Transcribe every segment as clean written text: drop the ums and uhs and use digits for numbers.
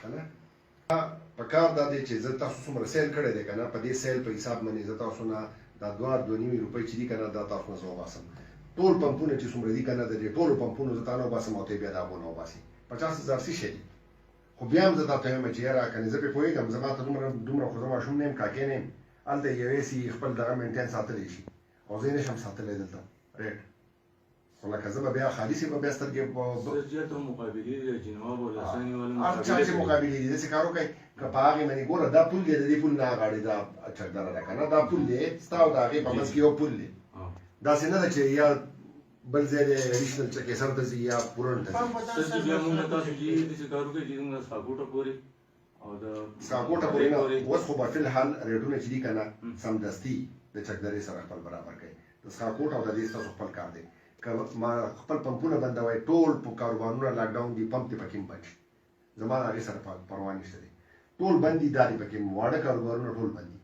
کنه پکار دا دی چې زه تاسو څومره سیل کړی دی کنه په دې سیل په حساب باندې زه تاسو نه دا 2.5 روپۍ چې دي کنه دا تاسو نه زه وباسم ټول پمپونه چې څومره دي کنه د دې ټولو پمپونو زه تا نه وباسم او ته بیا دا نه وباسي 50,000 څه شي دي خو بیا هم زه تا ته وایم چې یاره کنه زه پرې پوهېږم زما ته دومره خو زه ماشوم نه یم کاکې نه یم هلته یوې سي خپل دغه مینټین ساتلی شي او زه یې نه شم ساتلی دلته ریټ خو لکه زه به بیا خالي سي به بیا سترګې هر چا چې مقابلې دي داسې کار وکړئ که په هغې باندې ګوره دا پول دی د دې پول نه غاړې دا چکدره ده که نه دا پول دی ستا او د هغې په منځ کې یو پول دی داسې نه ده چې یا بل ځای دی ایډیشنل چکېسر ته ځي یا پورن ته سکاکوټه پورې نه اوس خو به فلحال ریټونه چې دي که نه سمدستي د چکدرې سره خپل برابر کوي د سکاکوټ او د دې ستاسو خپل کار دی که ما خپل پمپونه بندوئ ټول کاروبارونه لاکډاون دي پمپ دې پکې هم بند شي زما د هغې سره پروا نشته دی ټول بند دي دا دې پکې واړه کاروبارونه ټول بند دي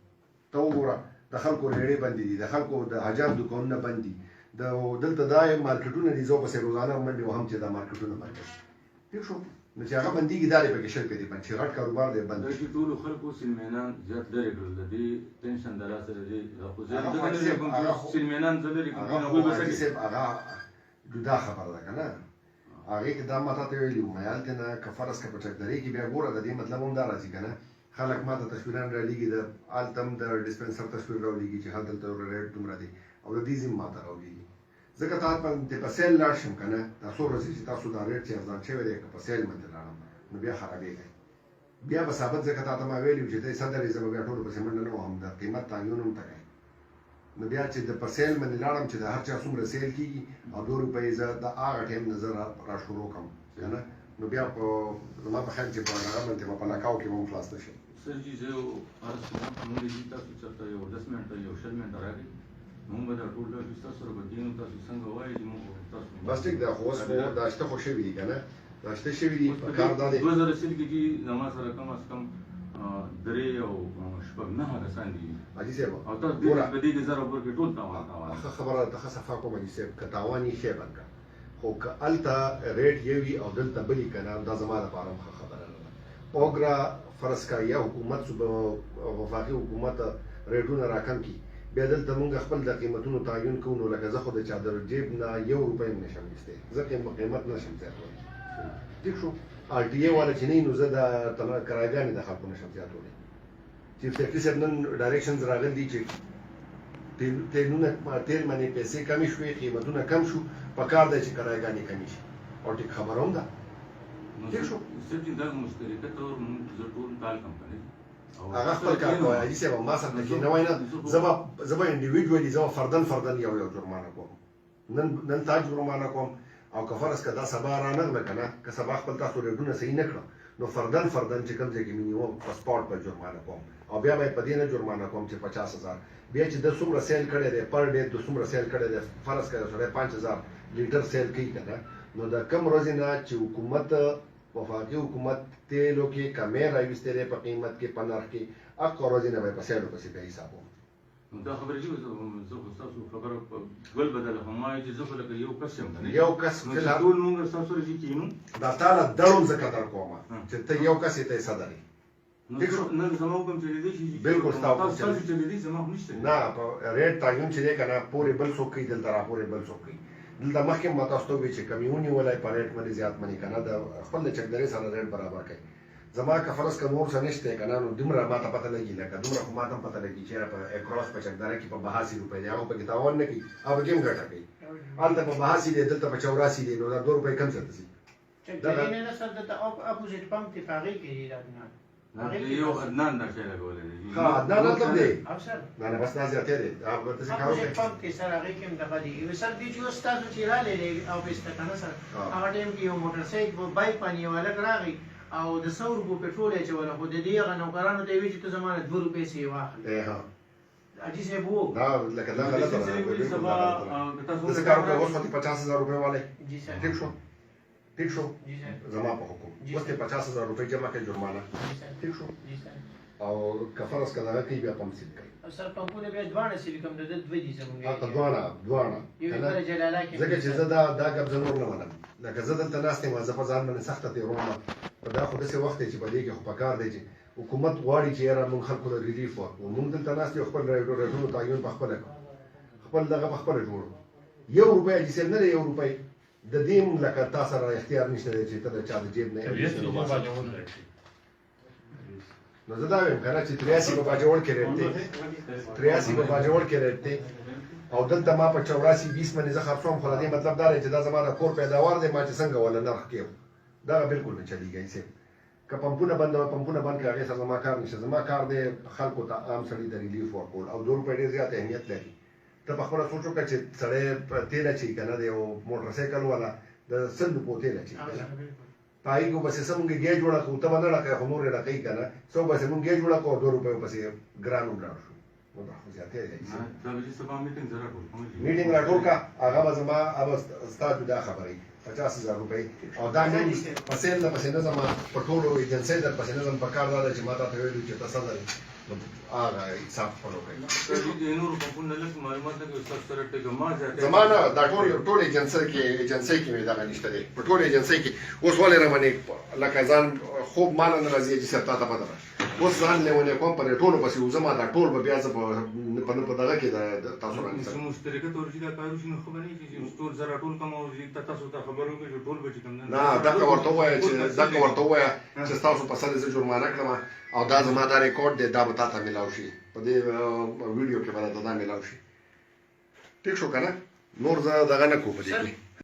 ته وګوره د خلکو ریړې بندې دي د خلکو د حجام دوکانونه بند دي دلته دا مارکیټونه دي زه پسې روزانه منډې وهم چې دا مارکیټونه بند شي ټیک شو نو چې هغه بندېږي دا دې پکې شرکې دي بند چې غټ کاروبار دی بند شي ټولو خلکو سلمینان زیات لرې کړل د دې ټینشن د لاسه د دې سلمینان زه لرې کړم هغه جدا خبره ده که نه هغې کې دا ما تا ته ویلي وم هلته نه که فرض که په چکدرې کې بیا ګوره د دې مطلب هم دا راځي که نه خلک ما ته تصویران رالیږي د هلته هم د ډسپنسر تصویر راولیږي چې هلته ریټ دومره دی او د دې ځین ما ته راولیږي ځکه تا په سیل لاړ شم که نه دا څو ورځې چې تاسو دا ریټ چې ارزان شوی دی که په سیل باندې لاړم نو بیا خرابېږي بیا به ثابت ځکه تا ته ما ویلي وو چې ته یې صدرې زه به بیا ټولو پسې منډه نه وهم د قیمت تعین هم ته کوي نو بیا چې د په سیل باندې لاړم چې د هر چا څومره سیل کېږي او 2 روپۍ زه د هغه ټایم نه زه را شروع کړم که نه نو بیا په زما په خیال چې په هغه باندې به په لکاو کې به هم خلاص نه شي سر جي زه یو عرض کوم موږ دې تاسو چېرته یو 10 منټه یو 20 منټه راکړئ موږ به دا ټول ډاکټر ستاسو سره به دینو تاسو څنګه وایي چې موږ تاسو بس ټیک ده خو اوس خو دا شته خو شوي دي که نه دا شته شوي دي په کار دا دی 2000 کې چې زما سره کم از کم 3 او 9 کسان دي حاجي صاحب او تاسو په دې کې زره ورکړئ ټول تاوان ښه خبره ده ښه صفا کوم حاجي صاحب که تاوان یې شی بند کړه خو که هلته ریټ یو وي او دلته بل وي که نه دا زما لپاره هم ښه خبره نه ده اوګرا فرض کا یا حکومت وفاقي حکومت ریټونه راکم کړي بیا دلته موږ خپل د قیمتونو تعین کوو نو لکه زه خو د چا د جیب نه 1 روپۍ هم نشم ایستی زه قیمت نشم زیاتولی ټیک شو آر ټي اے والا چې نه وي نو زه د کرایهګانې د خلکو نشم زیاتولی چیف سیکرټري صاحب نن ډایرکشنز راغلي دي چې تیل باندې پیسې کمې شوې قیمتونه کم شو پکار دی چې کرایهګانې کمې شي او ټیک خبره هم ده ټیک شو دا مشترکه طور زه ټول کال کمپنۍ هغه خپل کار کوي حاجي صاحب ما سره کې نه وای نه زه به انډیویډوالي زه فردن یو جرمانه کوم نن تا جرمانه کوم او که فرض که دا سبا رانغله که نه که سبا خپل تاسو ریټونه صحیح نه کړه نو فردن چې کوم ځای کې مینیمم په سپاټ په جرمانه کوم او بیا باید په دې نه جرمانه کوم چې 50,000 بیا چې د څومره سیل کړی دی پر ډے د څومره سیل کړی دی فرض کړه سړی 5,000 لیټر سیل کوي که نه نو د کم ورځې نه چې حکومت وفاقي حکومت تیلو کې کمې راویستې دی په قیمت کې په نرخ کې هغه ورځې نه به په سیلو پسې بیا حساب وم دا خبرې چې زه خو ستاسو خبره ګل بدله هم وایي چې زه خو لکه یو کس یم که نه یو کس فلحال ټول موږ ستاسو سره چې کینو دا تا له دړم زه قدر کوم چې ته یو کس یې ته یې صدر یې نه زما حکم چلېدی شي بلکل ستا حکم تاسو چلېدی زما خو نشته نه په ریټ تعین چې دی که نه پورې بل څوک کوي دلته را پورې بل څوک کوي دلته مخکې ما تاسو ته وویل چې کمې ونیولی په ریټ باندې زیات منې که نه د خپل د چکدرې سره ریټ برابر کوي زما که فرض که نور څه نشته که نه نو دومره ما ته پته لګي لکه دومره خو ما ته هم پته لګي چې په اکراس په چکدره کې په 82 روپۍ دی هغه پکې تاوان نه کوي هغه پکې هم ګټه کوي هلته په 82 دی دلته په 84 دی نو دا 2 روپۍ کم څه ځي چکدرې نه سر دلته اپوزیټ پمپ کې په هغې کې دی دا یو عدنان دا شی لګولی دی ښه عدنان مطلب دی او سر نه بس دا زیاتې دی هغه داسې کار اپوزیټ پمپ کې سر هغې کې هم دغه دی سر دی چې اوس تاسو چې راغلی دی او بېسته که نه سر هغه ټایم کې یو موټر سایکل بایک باندې یو هلک راغی او د 100 روپو پټرول یې اچولی خو د دې هغه نوکرانو ته یې ویل چې ته زما نه 2 روپۍ سې یې واخلې حاجي صاحب وو دا لکه دا غلطه ده داسې کار وکړه اوس خو دې 50,000 روپۍ والی ٹھیک شو زما په حکم اوس دې 50,000 روپۍ جمع کړئ جرمانه ټیک شو او که فرض که دغه کوي بیا پمپ سیل کوي سر پمپونه بیا دواړه سیل کوم د ده 2 دي زموږ دواړه یو یې پر جلاله کې ځکه چې زه دا ګپ زه نور نه منم لکه زه دلته ناست یم زه په ځان باندې سخته تېروم دا خو داسې وخت دی چې په دې کې خو پکار دی چې حکومت غواړي چې یاره موږ خلکو ته ریلیف ورکړو موږ دلته ناست یو خپل ریټونو تعین په خپله کړو خپل دغه په خپله جوړو 1 روپۍ اجسل نه دی 1 روپۍ د دې هم لکه تا سره اختیار نشته دی چې ته د چا د جیب نه نو زه دا وایم که نه چې 83 په باجوړ کې ریټ دی 83 په باجوړ کې ریټ دی او دلته ما په 84 20 باندې زه خرڅوم خو د دې مطلب دا دی چې دا زما د کور پیداوار دی ما چې څنګه ولا نرخ کېم دا بالکل نه چلیږي ایسه که پمپونه بند کړي هغې سره زما کار نشته زما کار دی خلکو ته عام سړي ته ریلیف ورکول او 2 روپۍ ډېر زیات اهمیت لري ته په خپله سوچ وکړه چې سړی تیل اچوي که نه دی او موټر سایکل والا د 100 روپو تیل اچوي که نه په هغې کې بسې څه مونږ ګیا جوړه کړو ته به نه ډکوې خو نور یې ډکوي که نه څه بسې مونږ ګیا جوړه کړو 2 روپیو پسې ګران هم لاړ شو نو دا خو زیاتې دی میټینګ راټول کړه هغه به زما هغه ستا جدا خبرې 50,000 روپۍ او دا مې پسې نه پسې نه ځم په ټولو ایجنسۍ در پسې نه ځم په کار دا ده چې ما تا ته ویلو چې ته څه لرې هغه حساب فالو کړئ زما نه دا ټول ایجنسۍ کې مې دغه نشته دی په ټول ایجنسۍ کې اوس ولې رامنې لکه ځان خوب ماله نه راځي چې صاحب تا ته پته ده اوس ځان لیونی کوم په ټولو پسې وځم دا ټول به بیا زه په دغه کې تاسو رانیسم نه دغه ورته ووایه چې ستاسو په سر زه جرمانه کړم او دا زما دا ریکارډ دی دا به تا ته میلاو شي په دې ویډیو کې به درته دا میلاو شي ټیک شو که نه نور زه دغه نه کوم په دې کې